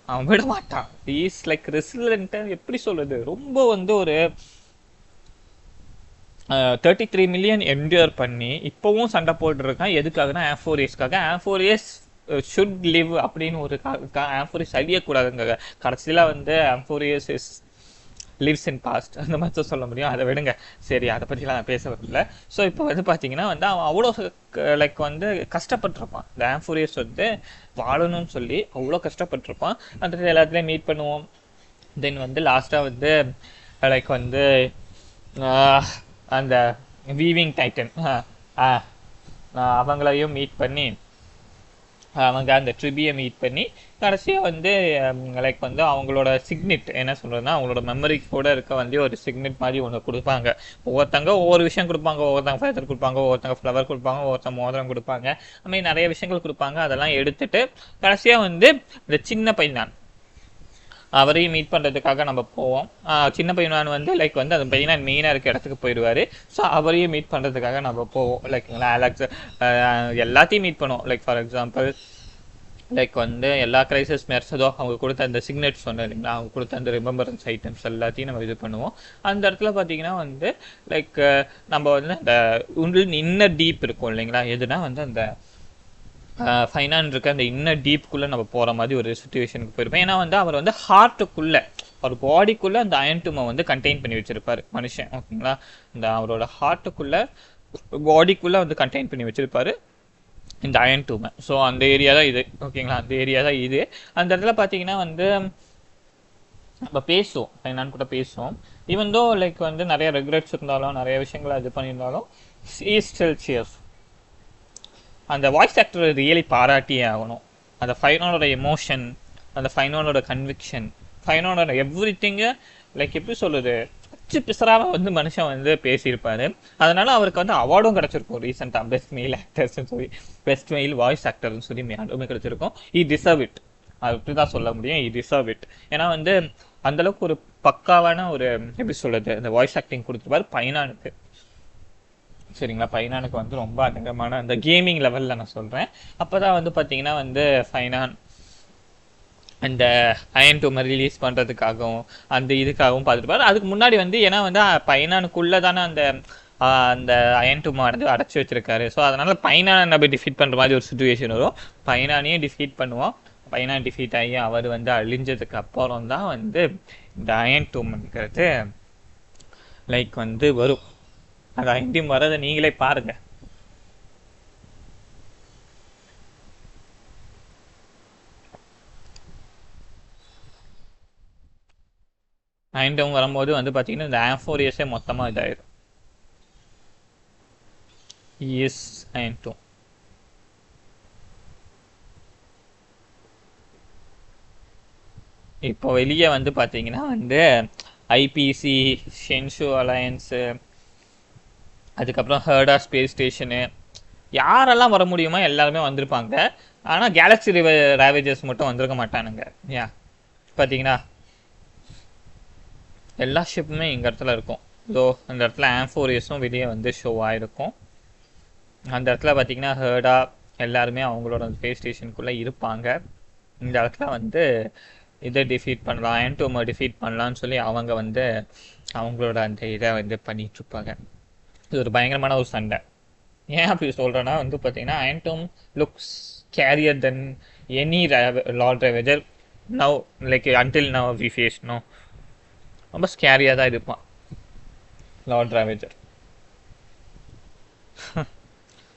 A: அவன் விட மாட்டான். இஸ் லைக் ரெசிலண்ட்டாக எப்படி சொல்றது, ரொம்ப வந்து ஒரு 33 மில்லியன் என்டியூர் பண்ணி இப்போவும் சண்டை போட்டுருக்கான். எதுக்காகனா ஆம்போரியஸ்க்காக. ஆம்போரியஸ் ஷுட் லிவ் அப்படின்னு ஒரு ஆம்போரியஸ் அழியக்கூடாதுங்க. கடைசியில் வந்து ஆம்போரியஸ் இஸ் லிவ்ஸ் இன் பாஸ்ட் அந்த மாதிரி தான் சொல்ல முடியும். அதை விடுங்க, சரி, அதை பற்றிலாம் நான் பேச வரல. ஸோ இப்போ வந்து பார்த்தீங்கன்னா வந்து அவன் அவ்வளோ லைக் வந்து கஷ்டப்பட்டிருப்பான். இந்த ஆம்போரியஸ் வந்து வாழணும்னு சொல்லி அவ்வளோ கஷ்டப்பட்டிருப்பான். அந்த எல்லாத்துலேயும் மீட் பண்ணுவோம். தென் வந்து லாஸ்ட்டாக வந்து லைக் வந்து அந்த வீவிங் டைட்டன் அவங்களையும் மீட் பண்ணி அவங்க அந்த ட்ரிபியை மீட் பண்ணி கடைசியாக வந்து லைக் வந்து அவங்களோட சிக்னெட் என்ன சொல்கிறதுனா அவங்களோட மெமரி கூட இருக்க வந்து ஒரு சிக்னெட் மாதிரி ஒன்று கொடுப்பாங்க. ஒவ்வொருத்தங்க ஒவ்வொரு விஷயம் கொடுப்பாங்க. ஒவ்வொருத்தங்க ஃபேதர் கொடுப்பாங்க, ஒவ்வொருத்தங்க ஃப்ளவர் கொடுப்பாங்க, ஒவ்வொருத்தங்க மோதிரம் கொடுப்பாங்க. அதுமாதிரி நிறைய விஷயங்கள் கொடுப்பாங்க. அதெல்லாம் எடுத்துட்டு கடைசியாக வந்து இந்த சின்ன பையன் அவரையும் மீட் பண்ணுறதுக்காக நம்ம போவோம். சின்ன பையனான் வந்து லைக் வந்து அந்த பையனான் மெயினாக இருக்க இடத்துக்கு போயிடுவார். ஸோ அவரையும் மீட் பண்ணுறதுக்காக நம்ம போவோம். லைக் அலெக்ஸ் எல்லாத்தையும் மீட் பண்ணுவோம். லைக் ஃபார் எக்ஸாம்பிள் லைக் வந்து எல்லா கிரைசஸ் மெர்சதோ அவங்க கொடுத்த அந்த சிக்னெட்ஸ் சொன்னோம் இல்லைங்களா, அவங்க கொடுத்த அந்த ரிமெம்பரன்ஸ் ஐட்டம்ஸ் எல்லாத்தையும் நம்ம இது பண்ணுவோம். அந்த இடத்துல பார்த்தீங்கன்னா வந்து லைக் நம்ம வந்து அந்த இன்னர் டீப் இருக்கும் இல்லைங்களா, எதுனா வந்து அந்த ஃபைனான் இருக்க அந்த இன்னர் டீப்புக்குள்ளே நம்ம போகிற மாதிரி ஒரு சுச்சுவேஷனுக்கு போயிருப்போம். ஏன்னா வந்து அவர் வந்து ஹார்ட்டுக்குள்ளே அவர் பாடிக்குள்ளே அந்த அயன் டூமை வந்து கண்டெயின் பண்ணி வச்சுருப்பார் மனுஷன். ஓகேங்களா, இந்த அவரோட ஹார்ட்டுக்குள்ளே பாடிக்குள்ளே வந்து கண்டெயின் பண்ணி வச்சுருப்பாரு இந்த அயன் டூமை. ஸோ அந்த ஏரியா தான் இது. ஓகேங்களா, அந்த ஏரியா தான் இது. அந்த இடத்துல பார்த்தீங்கன்னா வந்து நம்ம பேசுவோம், ஃபைனான் கூட பேசுவோம். ஈவன் தோ லைக் வந்து நிறைய ரெக்ரெட்ஸ் இருந்தாலும் நிறைய விஷயங்களை இது பண்ணியிருந்தாலும் இஸ் ஸ்டில் சியர்ஸ். அந்த வாய்ஸ் ஆக்டரை ரியலி பாராட்டியே ஆகணும். அந்த ஃபைனானோட எமோஷன், அந்த ஃபைனானோட கன்விக்ஷன், ஃபைனானோட எவ்ரி திங்கு லைக் எப்படி சொல்லுது அச்சு பிசராக வந்து மனுஷன் வந்து பேசியிருப்பாரு. அதனால அவருக்கு வந்து அவார்டும் கிடச்சிருக்கும் ரீசெண்டாக. பெஸ்ட் மெயில் ஆக்டர்ஸ்ன்னு சொல்லி, பெஸ்ட் மெயில் வாய்ஸ் ஆக்டர்னு சொல்லி அவார்டுமே கிடச்சிருக்கும். இ டிசர்வ் இட், அது அப்படி தான் சொல்ல முடியும். இ டிசர்வ் இட். ஏன்னா வந்து அந்தளவுக்கு ஒரு பக்காவான ஒரு எப்படி சொல்லுது அந்த வாய்ஸ் ஆக்டிங் கொடுத்துருப்பாரு பைனானுக்கு. சரிங்களா, ஃபைனானுக்கு வந்து ரொம்ப அதிகமான அந்த கேமிங் லெவலில் நான் சொல்கிறேன். அப்போ தான் வந்து பார்த்தீங்கன்னா வந்து ஃபைனான் அந்த அயன் டூமை ரிலீஸ் பண்ணுறதுக்காகவும் அந்த இதுக்காகவும் பார்த்துருப்பாரு. அதுக்கு முன்னாடி வந்து ஏன்னா வந்து பைனானுக்குள்ளே தானே அந்த அந்த அயன் டூமை வந்து அடைச்சி வச்சிருக்காரு. ஸோ அதனால் பைனானை நம்ம டிஃபீட் பண்ணுற மாதிரி ஒரு சுச்சுவேஷன் வரும். பைனானையும் டிஃபீட் பண்ணுவோம். பைனான் டிஃபீட் ஆகி அவர் வந்து அழிஞ்சதுக்கு அப்புறம் தான் வந்து இந்த அயன் டூம்ங்கிறது லைக் வந்து வரும். அது ஐண்டியம் வரதை நீங்களே பாருங்க. ஐண்டியம் வரும்போது வந்து பார்த்தீங்கன்னா இந்த ஆம்போரியஸே மொத்தமாக இதாயிடும். எஸ் ஐண்டியம் இப்போ வெளியே வந்து பார்த்தீங்கன்னா வந்து ஐபிசி, ஷென்ஷு அலையன்ஸு, அதுக்கப்புறம் ஹர்டா ஸ்பேஸ் ஸ்டேஷனு, யாரெல்லாம் வர முடியுமோ எல்லாருமே வந்திருப்பாங்க. ஆனால் கேலக்ஸி ரேவேஜர்ஸ் மட்டும் வந்திருக்க மாட்டானுங்க. ஏன் பார்த்தீங்கன்னா எல்லா ஷிப்புமே இங்கே இடத்துல இருக்கும். ஸோ அந்த இடத்துல ஆம்போரியஸும் வெளியே வந்து ஷோ ஆகிருக்கும். அந்த இடத்துல பார்த்தீங்கன்னா ஹர்டா எல்லாருமே அவங்களோட ஸ்பேஸ் ஸ்டேஷனுக்குள்ளே இருப்பாங்க. இந்த இடத்துல வந்து இதை டிஃபீட் பண்ணலாம், அயன் டூமை டிஃபீட் பண்ணலான்னு சொல்லி அவங்க வந்து அவங்களோட அந்த இதை வந்து பண்ணிகிட்ருப்பாங்க. இது ஒரு பயங்கரமான ஒரு சண்டை. ஏன் அப்படி சொல்கிறேன்னா வந்து பார்த்தீங்கன்னா Iron Tomb looks scarier than any Lord Ravager now like until now we face no. ரொம்ப ஸ்கேரியாக தான் இருப்பான் லார்ட் ரேவேஜர்.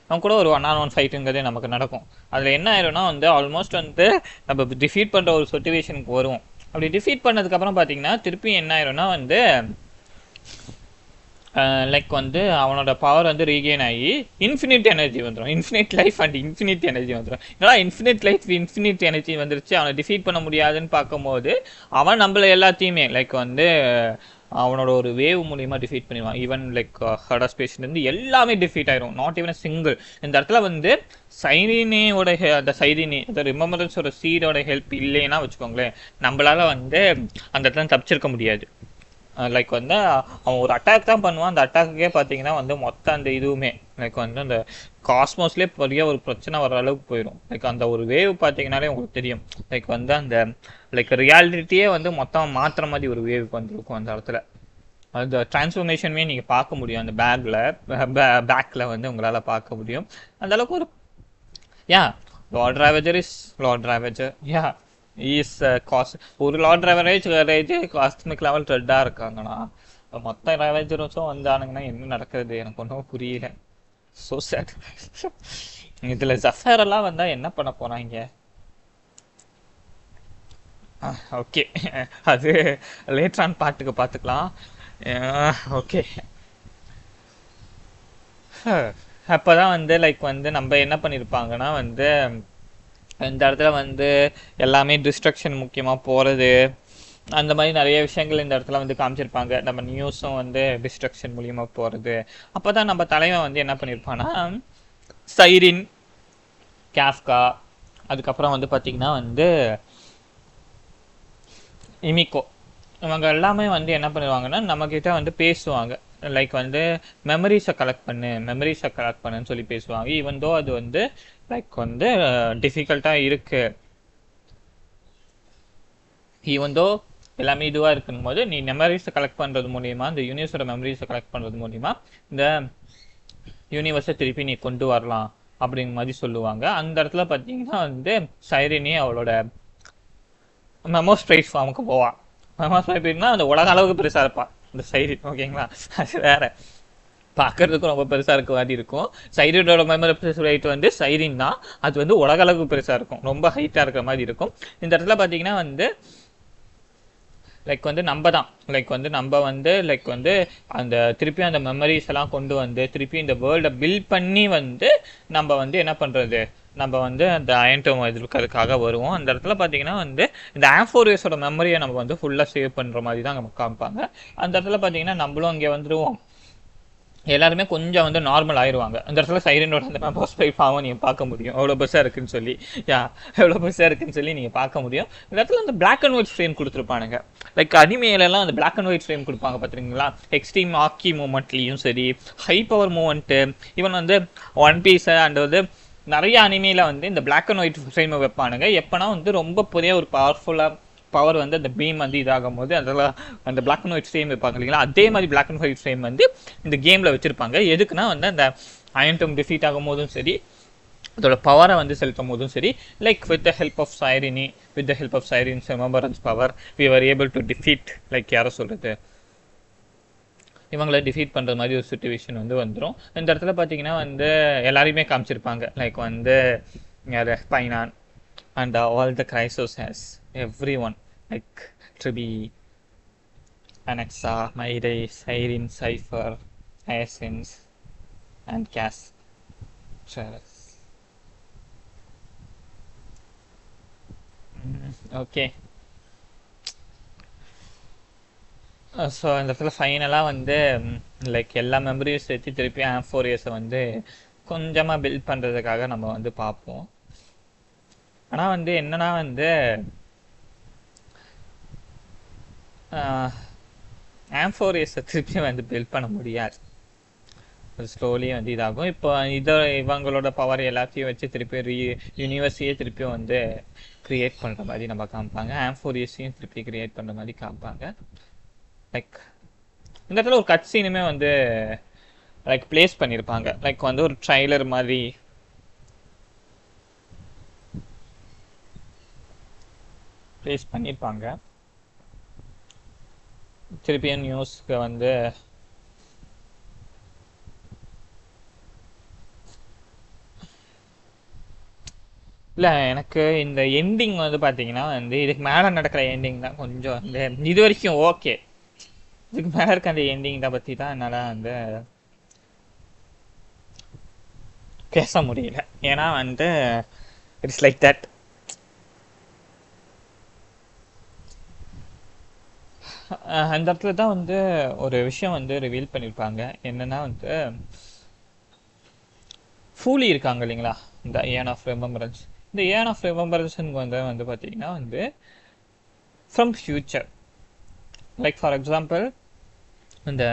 A: அவங்க கூட ஒரு 1-on-1 ஃபைட்டுங்கிறதே நமக்கு நடக்கும். அதில் என்ன ஆயிரும்னா வந்து ஆல்மோஸ்ட் வந்து நம்ம டிஃபீட் பண்ணுற ஒரு சிச்சுவேஷனுக்கு வருவோம். அப்படி டிஃபீட் பண்ணதுக்கப்புறம் பார்த்தீங்கன்னா திருப்பி என்ன ஆயிரும்னா வந்து லைக் வந்து அவனோட பவர் வந்து ரீகெயின் ஆகி இன்ஃபினிட் எனர்ஜி வந்துடும். Infinite life and infinite energy வந்துடும். ஏன்னா இன்ஃபினிட் லைஃப் இன்ஃபினிட் எனர்ஜி வந்துருச்சு, அவனை டிஃபீட் பண்ண முடியாதுன்னு பார்க்கும்போது அவன் நம்மள எல்லாத்தையுமே லைக் வந்து அவனோட ஒரு வேவ் மூலியமாக டிஃபீட் பண்ணிடுவான். ஈவன் லைக் ஹடா ஸ்பேஸ்லேருந்து எல்லாமே டிஃபீட் ஆயிரும். Not even single. இந்த இடத்துல வந்து சைரினியோட அந்த சைரினி அந்த ரிமெம்பரன்ஸோட சீடோட ஹெல்ப் இல்லைன்னா வச்சுக்கோங்களேன், நம்மளால வந்து அந்த இடத்துல தப்பிச்சிருக்க முடியாது. லைக் வந்து அவன் ஒரு அட்டாக் தான் பண்ணுவான். அந்த அட்டாக்குக்கே பார்த்தீங்கன்னா வந்து மொத்தம் அந்த இதுவுமே லைக் வந்து அந்த காஸ்மோஸ்லேயே பெரிய ஒரு பிரச்சனை வர அளவுக்கு போயிடும். லைக் அந்த ஒரு வேவ் பார்த்தீங்கன்னாலே உங்களுக்கு தெரியும். லைக் வந்து அந்த லைக் ரியாலிட்டியே வந்து மொத்தம் மாற்றுற மாதிரி ஒரு வேவ் வந்துருக்கும் அந்த இடத்துல. அந்த டிரான்ஸ்ஃபர்மேஷனுமே நீங்கள் பார்க்க முடியும். அந்த பேக்கில் வந்து உங்களால் பார்க்க முடியும். அந்த அளவுக்கு ஒரு lord ravager is lord ravager. Is ஒரு லார்ட் ராவேஜ் காஸ்மிக் லெவல் ரெட்டாக இருக்காங்கண்ணா. மொத்த ராவேஜர்ஸும் வந்தானுங்கன்னா என்ன நடக்குது எனக்கு ஒன்றும் புரியல. So sad. இதில் ஜஃபேர் எல்லாம் வந்தால் என்ன பண்ண போகிறாங்க? ஓகே, அது லேட்ரான் பாட்டுக்கு பார்த்துக்கலாம். ஓகே, அப்போ தான் வந்து லைக் வந்து நம்ம என்ன பண்ணியிருப்பாங்கன்னா வந்து இந்த இடத்துல வந்து எல்லாமே டிஸ்ட்ரக்ஷன் முக்கியமாக போகிறது, அந்த மாதிரி நிறைய விஷயங்கள் இந்த இடத்துல வந்து காமிச்சிருப்பாங்க. நம்ம நியூஸும் வந்து டிஸ்ட்ரக்ஷன் மூலியமாக போகிறது. அப்போ தான் நம்ம தலைவன் வந்து என்ன பண்ணியிருப்பான்னா சைரின், கேஃப்கா, அதுக்கப்புறம் வந்து பார்த்திங்கன்னா வந்து இமிகோ, இவங்க எல்லாமே வந்து என்ன பண்ணுவாங்கன்னா நம்மக்கிட்ட வந்து பேசுவாங்க. லைக் வந்து மெமரிஸை கலெக்ட் பண்ணுன்னு சொல்லி பேசுவாங்க. ஈவன் தோ அது வந்து லைக் வந்து டிஃபிகல்ட்டாக இருக்குது, ஈவன் தோ எல்லாமே இதுவாக இருக்குன்னு போது நீ மெமரிஸை கலெக்ட் பண்ணுறது மூலிமா, இந்த யூனிவர்ஸோட மெமரிஸை கலெக்ட் பண்ணுறது மூலிமா இந்த யூனிவர்ஸை திருப்பி நீ கொண்டு வரலாம் அப்படிங்கிற மாதிரி சொல்லுவாங்க. அந்த இடத்துல பார்த்தீங்கன்னா வந்து சைரினி அவளோட மெமோஸ்பிரைட் ஃபார்முக்கு போவான். மெமோஸ்பிரைட்னா அந்த உலக அளவுக்கு பெருசாக இருப்பான் இந்த சைரின். ஓகேங்களா, அது வேற பார்க்கறதுக்கும் ரொம்ப பெருசாக இருக்க மாதிரி இருக்கும். சைரினோட மெமோஸ்பிரைட் வந்து சைரின் தான், அது வந்து உலக அளவுக்கு பெருசாக இருக்கும், ரொம்ப ஹைட்டாக இருக்கிற மாதிரி இருக்கும். இந்த இடத்துல பார்த்தீங்கன்னா வந்து லைக் வந்து நம்ம தான் லைக் வந்து அந்த திருப்பி அந்த மெமரிஸ் எல்லாம் கொண்டு வந்து திருப்பி இந்த வேர்ல்டை பில்ட் பண்ணி வந்து நம்ம வந்து என்ன பண்ணுறது, நம்ம வந்து அந்த அயன்டோம் இருக்கிறதுக்காக வருவோம். அந்த இடத்துல பார்த்தீங்கன்னா வந்து இந்த ஆம்ஃபோரியஸோட மெமரியை நம்ம வந்து ஃபுல்லாக சேவ் பண்ணுற மாதிரி தான் நம்ம காமிப்பாங்க. அந்த இடத்துல பார்த்தீங்கன்னா நம்மளும் இங்கே வந்துடுவோம், எல்லாருமே கொஞ்சம் வந்து நார்மல் ஆயிடுவாங்க. அந்த இடத்துல சைரனோட அந்த மெமோஸ்பிரைட் ஃபார்மை நீங்கள் பார்க்க முடியும், எவ்வளோ பெருசாக இருக்குன்னு சொல்லி. நீங்கள் பார்க்க முடியும். இந்த இடத்துல அந்த பிளாக் அண்ட் ஒயிட் ஃப்ரேம் கொடுத்துருப்பானுங்க. லைக் அனிமேலெல்லாம் அந்த பிளாக் அண்ட் ஒயிட் ஃப்ரேம் கொடுப்பாங்க பார்த்துருங்களா. எக்ஸ்ட்ரீம் ஹாக்கி மூமெண்ட்லேயும் சரி, ஹை பவர் மூமெண்ட்டு, ஈவன் வந்து ஒன் பீஸு அண்ட் வந்து நிறைய அனிமையில் வந்து இந்த பிளாக் அண்ட் ஒயிட் ஃப்ரேமை வைப்பானுங்க. எப்போனா வந்து ரொம்ப பெரிய ஒரு பவர் வந்து அந்த பீம் வந்து இதாகும் போது அதெல்லாம் அந்த பிளாக் அண்ட் ஒயிட் ஃப்ரேம் வைப்பாங்க இல்லைங்களா, அதே மாதிரி பிளாக் அண்ட் ஒயிட் ஃப்ரேம் வந்து இந்த கேமில் வச்சுருப்பாங்க. எதுக்குன்னா வந்து அந்த அயன்டோம் டிஃபீட் ஆகும் போதும் சரி, அதோட பவரை வந்து செலுத்தும் போதும் சரி, like with the help of Cyrene's remembrance power we are able to defeat, like யாரை சொல்கிறது, இவங்களை டிஃபீட் பண்ணுற மாதிரி ஒரு சுச்சுவேஷன் வந்து வந்துடும். இந்த இடத்துல பார்த்தீங்கன்னா வந்து எல்லாரையுமே காமிச்சிருப்பாங்க. லைக் வந்து யார் Phainon and all the Chrysos Heirs everyone like Tribi, Anaxa, Mayday, Siren, Cypher, Hyacinth and Cass Travis. Okay, so இந்த இடத்துல ஃபைனலாக வந்து லைக் எல்லா மெமரியும் சேர்த்து திருப்பி ஆம்ஃபோரியஸை வந்து கொஞ்சமாக பில்ட் பண்ணுறதுக்காக நம்ம வந்து பார்ப்போம். ஆனால் வந்து என்னன்னா வந்து ஆம்ஃபோரியஸை திருப்பி வந்து பில்ட் பண்ண முடியாது, அது ஸ்லோலி வந்து இதாகும். இப்போ இவங்களோட பவர் எல்லாத்தையும் வச்சு திருப்பி யூனிவர்ஸையே திருப்பி வந்து க்ரியேட் பண்ணுற மாதிரி நம்ம காமிப்பாங்க. ஆம்ஃபோரியஸையும் திருப்பி க்ரியேட் பண்ணுற மாதிரி காமிப்பாங்க. லைக் இந்த இடத்துல ஒரு கட் சீனுமே வந்து லைக் பிளேஸ் பண்ணியிருப்பாங்க. லைக் வந்து ஒரு ட்ரைலர் மாதிரி பிளேஸ் பண்ணியிருப்பாங்க. திருப்பியும் நியூஸ்க்கு வந்து இல்லை எனக்கு இந்த எண்டிங் வந்து பார்த்தீங்கன்னா வந்து இதுக்கு மேலே நடக்கிற எண்டிங் தான் கொஞ்சம் இந்த இது வரைக்கும் ஓகே. இதுக்கு மேலே இருக்க அந்த எண்டிங் தான் பற்றி தான் என்னால் வந்து பேச முடியல. ஏன்னா வந்து இட்ஸ் லைக் தட். அந்த இடத்துல தான் வந்து ஒரு விஷயம் வந்து ரிவீல் பண்ணியிருப்பாங்க. என்னன்னா வந்து ஃபூலி இருக்காங்க இல்லைங்களா, இந்த ஏன் ஆஃப் ரெமம்பரன்ஸ். இந்த ஏன் ஆஃப் ரெமம்பரன்ஸுக்கு வந்து பார்த்தீங்கன்னா வந்து from future. Like for example இந்த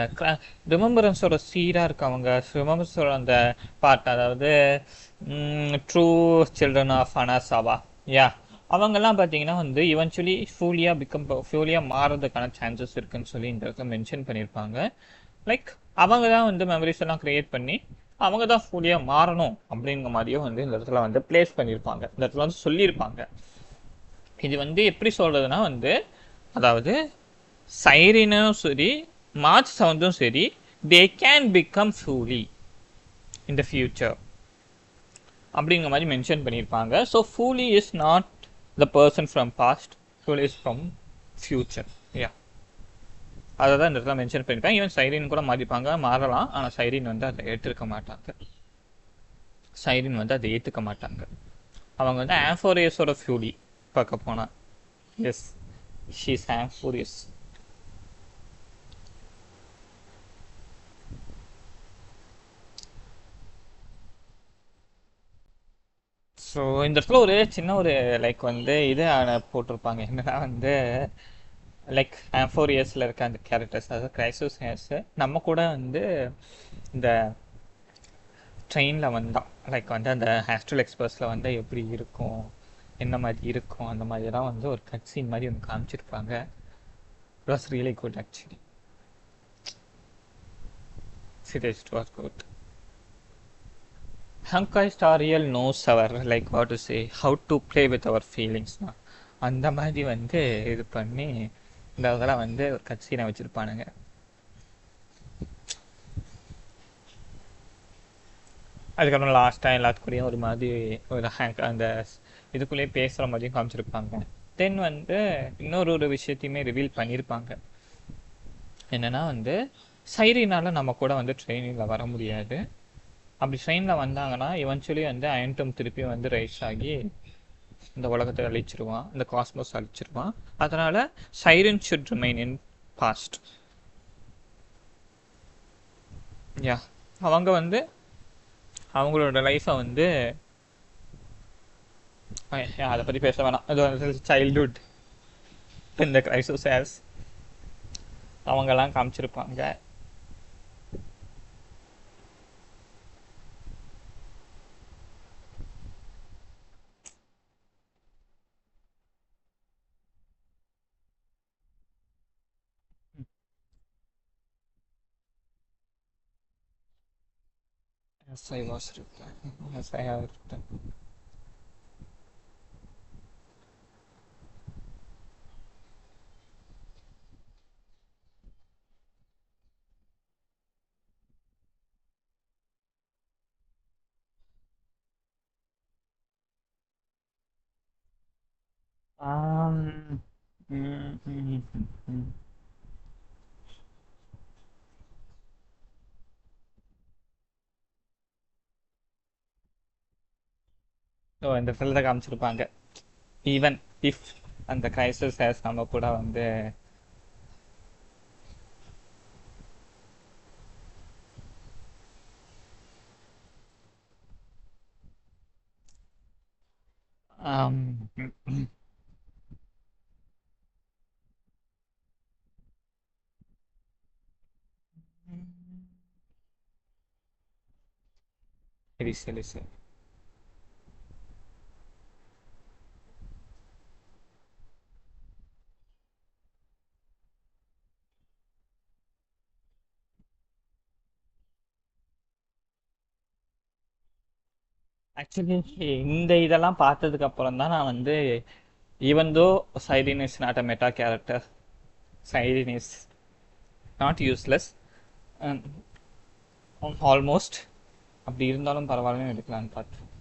A: ரிமம்பரன்ஸோட சீராக இருக்கவங்க, ரிமம்பரன்ஸோட அந்த பார்ட், அதாவது ட்ரூ சில்ட்ரன் ஆஃப் அனாசாவா, யா, அவங்கெல்லாம் பார்த்தீங்கன்னா வந்து இவென்ச்சுவலி ஃபூலியாக மாறுறதுக்கான சான்சஸ் இருக்குன்னு சொல்லி இந்த இடத்துல மென்ஷன் பண்ணியிருப்பாங்க. லைக் அவங்க தான் வந்து மெமரிஸ் எல்லாம் க்ரியேட் பண்ணி அவங்க தான் ஃபுல்லியாக மாறணும் அப்படிங்கிற மாதிரியும் வந்து இந்த இடத்துல வந்து பிளேஸ் பண்ணியிருப்பாங்க, இந்த இடத்துல வந்து சொல்லியிருப்பாங்க. இது வந்து எப்படி சொல்கிறதுனா வந்து, அதாவது சைரினும் சரி மார்ச் 7ம் சரி, they can become Fuli in the future அப்படிங்கிற மாதிரி மென்ஷன் பண்ணியிருப்பாங்க. So Fuli is not the person from past, Fuli is from future. Yeah, அதை தான் இந்த இடத்துல மென்ஷன் பண்ணியிருப்பாங்க. ஈவன் சைரின் கூட மாறலாம், ஆனால் சைரின் வந்து அதை ஏற்றுக்க மாட்டாங்க. அவங்க வந்து ஆம்ஃபோரியஸோட ஃபியூலி பார்க்க போனால். Yes, she is Amphoreus. So இந்த இடத்துல ஒரு சின்ன ஒரு லைக் வந்து இது போட்டிருப்பாங்க. என்னன்னா வந்து லைக் 4 இயர்ஸில் இருக்க அந்த கேரக்டர்ஸ், அதாவது கிரைசஸ் ஹேர்ஸ் நம்ம கூட வந்து இந்த ட்ரெயினில் வந்தால் லைக் வந்து அந்த ஆஸ்ட்ரல் எக்ஸ்பிரஸில் வந்து எப்படி இருக்கும், என்ன மாதிரி இருக்கும், அந்த மாதிரிலாம் வந்து ஒரு கட் சீன் மாதிரி ஒன்று காமிச்சிருப்பாங்க. It was really good actually. It was good. Honkai Star Rail knows our, like what to say, how to play with our feelings. அந்த மாதிரி வந்து இது பண்ணி இந்த இதெல்லாம் வந்து ஒரு கட்சீனை வச்சுருப்பானுங்க. அதுக்கப்புறம் லாஸ்ட்டாக எல்லாத்துக்குள்ளேயும் ஒரு மாதிரி ஒரு அந்த இதுக்குள்ளேயே பேசுகிற மாதிரியும் காமிச்சிருப்பாங்க. தென் வந்து இன்னொரு விஷயத்தையுமே ரிவீல் பண்ணியிருப்பாங்க. என்னென்னா வந்து சைரினால் நம்ம கூட வந்து ட்ரெயினில் வர முடியாது. அப்படி ட்ரெயினில் வந்தாங்கன்னா இவென்ச்சுவலி வந்து அயன்டம் திருப்பி வந்து ரைஸ் ஆகி இந்த உலகத்தை அழிச்சிருவான், இந்த காஸ்மோஸ் அழிச்சிருவான். அதனால் Cyrene should remain in past. Yeah, அவங்க வந்து அவங்களோட லைஃப்பை வந்து அதை பற்றி பேச வேணாம், அது வந்து சைல்ட்ஹுட் இந்த கிரைசஸ் ஹேஸ் அவங்கெல்லாம் காமிச்சிருப்பாங்க. Yes, I was written. Yes, I have written. Um, mm, mm, mm. So இந்த ஃபில்லை காமிச்சிருப்பாங்க. ஈவன் இஃப் அந்த கிரைசஸ் ஹேஸ் நம்ம கூட வந்து சரி சரி சரி. ஆக்சுவலி இந்த இதெல்லாம் பார்த்ததுக்கு அப்புறம் தான் நான் வந்து even though Cyrene is not a meta character, Cyrene is not useless, almost அப்படி இருந்தாலும் பரவாயில்லன்னு எடுக்கலான்னு பார்த்தேன்.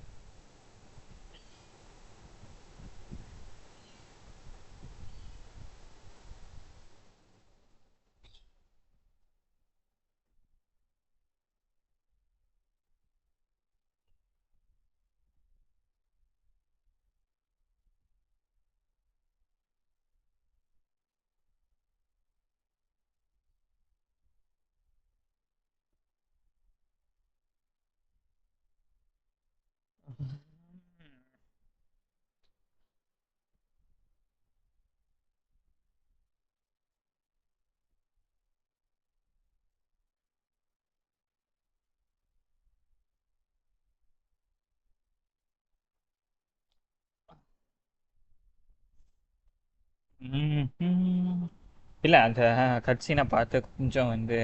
A: இல்லை அந்த கட்சினை பார்த்து கொஞ்சம் வந்து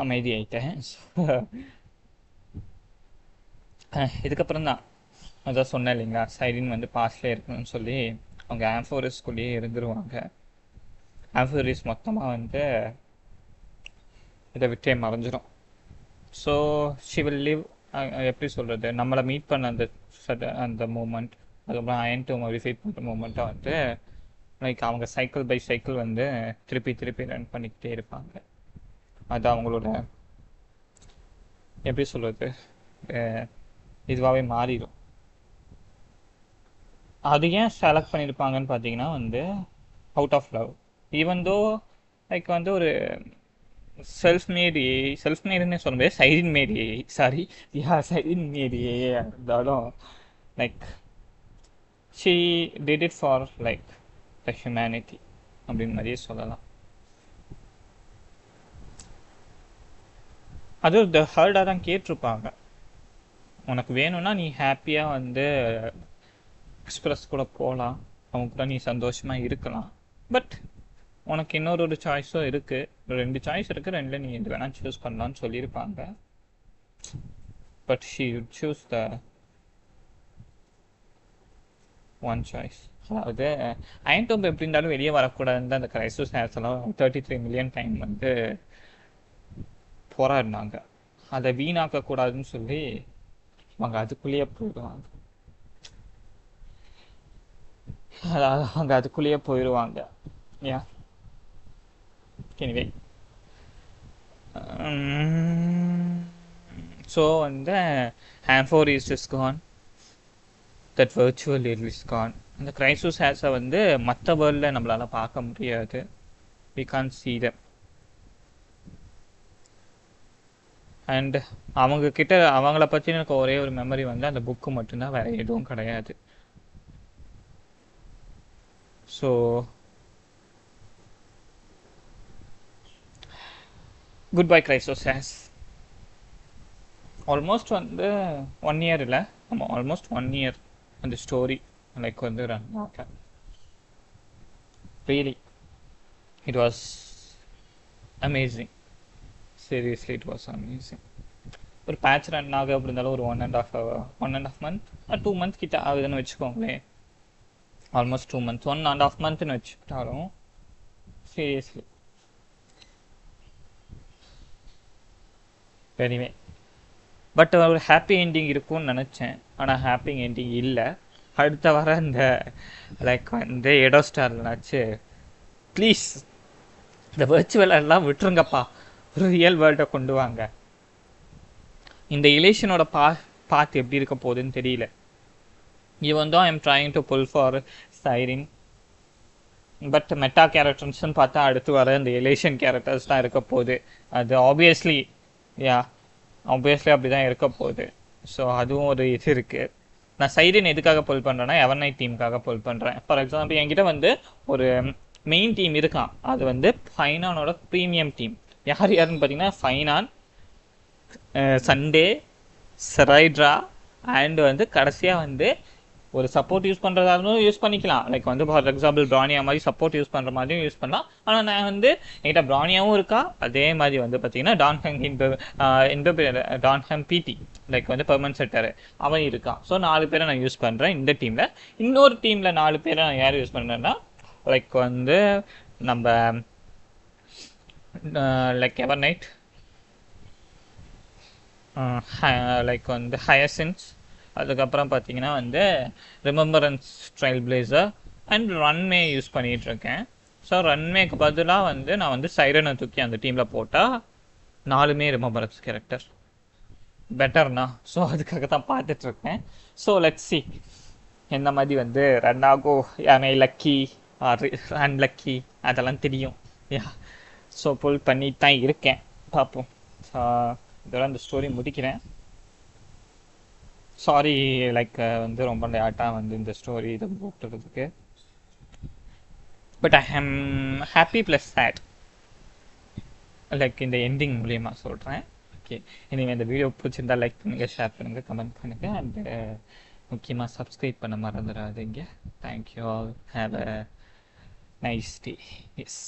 A: அமைதி ஆயிட்டேன். இதுக்கப்புறம் தான் அதான் சொன்னேன் இல்லைங்களா, சைரின் வந்து பாஸ்ட்ல இருக்கணும்னு சொல்லி அவங்க ஆம்ஃபோரிஸ்குள்ளேயே இருந்துருவாங்க. ஆம்ஃபோரிஸ் மொத்தமாக வந்து இதை விட்டே மறைஞ்சிரும். So she will live. எப்படி சொல்கிறது, நம்மளை மீட் பண்ண அந்த அந்த மூமெண்ட், அதுக்கப்புறம் அயன் டூ விசிட் பண்ணுற மூமெண்ட்டை வந்து லைக் அவங்க சைக்கிள் பை சைக்கிள் வந்து திருப்பி திருப்பி ரன் பண்ணிக்கிட்டே இருப்பாங்க. அது அவங்களோட எப்படி சொல்கிறது இதுவாகவே மாறிடும். அது ஏன் செலக்ட் பண்ணியிருப்பாங்கன்னு பார்த்தீங்கன்னா வந்து out of love. Even though like வந்து ஒரு செல்ஃப் மேடுன்னு சொல்ல முடியாது, சைடின் மேடி, சாரி, சைடின் மேடியே இருந்தாலும் like she did it for like the humanity அப்படின்னு மாதிரியே சொல்லலாம். அது த ஹர்டாக தான் கேட்டிருப்பாங்க, உனக்கு வேணும்னா நீ ஹாப்பியாக வந்து எக்ஸ்பிரஸ் கூட போகலாம், அவங்க கூட நீ சந்தோஷமாக இருக்கலாம், பட் உனக்கு இன்னொரு சாய்ஸும் இருக்குது, 2 சாய்ஸ் இருக்குது, 2ல் நீ எது வேணால் சூஸ் பண்ணலான்னு சொல்லியிருப்பாங்க. But she would choose the one choice. அதாவது அயன் டோம் எப்படி இருந்தாலும் வெளியே வரக்கூடாதுன்னு அந்த கிரைசிஸ் நேரத்தில் 33 மில்லியன் டைம் வந்து போராடினாங்க. அதை வீணாக்கக்கூடாதுன்னு சொல்லி அவங்க அதுக்குள்ளேயே போயிடுவாங்க. அதாவது அவங்க அதுக்குள்ளேயே போயிடுவாங்க. யா எனிவே, ஸோ வந்து Amphoreus is gone, that virtual is gone. அந்த கிரைசிஸ் ஹேஸை வந்து மற்ற வேர்ல்டில் நம்மளால் பார்க்க முடியாது. We can see them. And அவங்கக்கிட்ட அவங்கள பற்றின எனக்கு ஒரே ஒரு மெமரி வந்து அந்த புக்கு மட்டும்தான், வேறு எதுவும் கிடையாது. So good bye crisis has. Almost வந்து 1 இயர் இல்லை, ஆமாம் ஆல்மோஸ்ட் 1 இயர் அந்த ஸ்டோரி லைக் வந்து ரன் ஆக. Really it was amazing. Seriously it was amazing. ஒரு பேட்ச் ரன் ஆக அப்படி இருந்தாலும் ஒரு 1.5 மந்த் 2 மந்த் கிட்ட ஆகுதுன்னு வச்சுக்கோங்களேன். ஆல்மோஸ்ட் 2 மந்த்ஸ், 1.5 மந்த்னு வச்சுக்கிட்டாலும் சீரியஸ்லி. எனிவே, பட் ஒரு ஹாப்பி என்டிங் இருக்கும்னு நினச்சேன், ஆனால் ஹாப்பி என்டிங் இல்லை. அடுத்த வர இந்த லைக் வந்து எடோ ஸ்டார்னாச்சு ப்ளீஸ் இந்த வர்ச்சுவல் எல்லாம் விட்டுருங்கப்பா, ஒரு ரியல் வேர்ல்டை கொண்டு வாங்க. இந்த இலேஷனோட பாத் எப்படி இருக்க போகுதுன்னு தெரியல. Even though I am trying to pull for Cyrene, but meta கேரக்டர்ஸ்ன்னு பார்த்தா அடுத்து வர இந்த எலேஷன் கேரக்டர்ஸ் தான் இருக்க போகுது. அது ஆப்வியஸ்லி அப்படி தான் இருக்க போகுது. ஸோ அதுவும் ஒரு இது இருக்குது. நான் சைரின் எதுக்காக புல் பண்ணுறேன்னா எவர்நைட் டீமுக்காக புல் பண்ணுறேன். ஃபார் எக்ஸாம்பிள் என்கிட்ட வந்து ஒரு மெயின் டீம் இருக்கான், அது வந்து ஃபைனானோட ப்ரீமியம் டீம். யாருன்னு பார்த்தீங்கன்னா ஃபைனான், சண்டே, செரைட்ரா, அண்ட் வந்து கடைசியாக வந்து ஒரு சப்போர்ட் யூஸ் பண்ணுறதாலும் யூஸ் பண்ணிக்கலாம். லைக் வந்து ஃபார் எக்ஸாம்பிள் பிரானியா மாதிரி சப்போர்ட் யூஸ் பண்ணுற மாதிரியும் யூஸ் பண்ணலாம். ஆனால் நான் வந்து என்கிட்ட பிரானியாவும் இருக்கா, அதே மாதிரி வந்து பார்த்தீங்கன்னா டான்ஹம் பிடி லைக் வந்து பெர்மனன்ட் செட்டர் அவன் இருக்கான். ஸோ 4 பேரை நான் யூஸ் பண்ணுறேன் இந்த டீமில். இன்னொரு டீமில் 4 பேரை நான் யார் யூஸ் பண்ணுறேன்னா லைக் வந்து நம்ம லைக் எவர்நைட், லைக் வந்து ஹயசின்ஸ், அதுக்கப்புறம் பார்த்தீங்கன்னா வந்து ரிமெம்பரன்ஸ் ட்ரைல் பிளேசர் அண்ட் ரன்மே யூஸ் பண்ணிகிட்ருக்கேன். ஸோ ரன்மேக்கு பதிலாக வந்து நான் வந்து சைரனை தூக்கி அந்த டீமில் போட்டால் 4மே ரிமெம்பரன்ஸ் கேரக்டர் பெட்டர்னா. ஸோ அதுக்காக தான் பார்த்துட்ருக்கேன். ஸோ லெட்ஸ் சி எந்த மாதிரி வந்து ரன் ஆகும், யானை லக்கி அன்லக்கி அதெல்லாம் தெரியும். ஸோ புல் பண்ணி தான் இருக்கேன், பார்ப்போம். இதெல்லாம் இந்த ஸ்டோரி முடிக்கிறேன். சாரி லைக் வந்து ரொம்ப லேட்டாக வந்து இந்த ஸ்டோரி இதை போட்டுறதுக்கு. But I am happy plus sad, like இந்த எண்டிங் மூலியமா சொல்கிறேன். ஓகே, இனிமேல் இந்த வீடியோ பிடிச்சிருந்தா லைக் பண்ணுங்கள், ஷேர் பண்ணுங்கள், கமெண்ட் பண்ணுங்கள், அண்ட் முக்கியமாக சப்ஸ்கிரைப் பண்ண மறந்துடாதீங்க. Thank you all, have a nice day. S.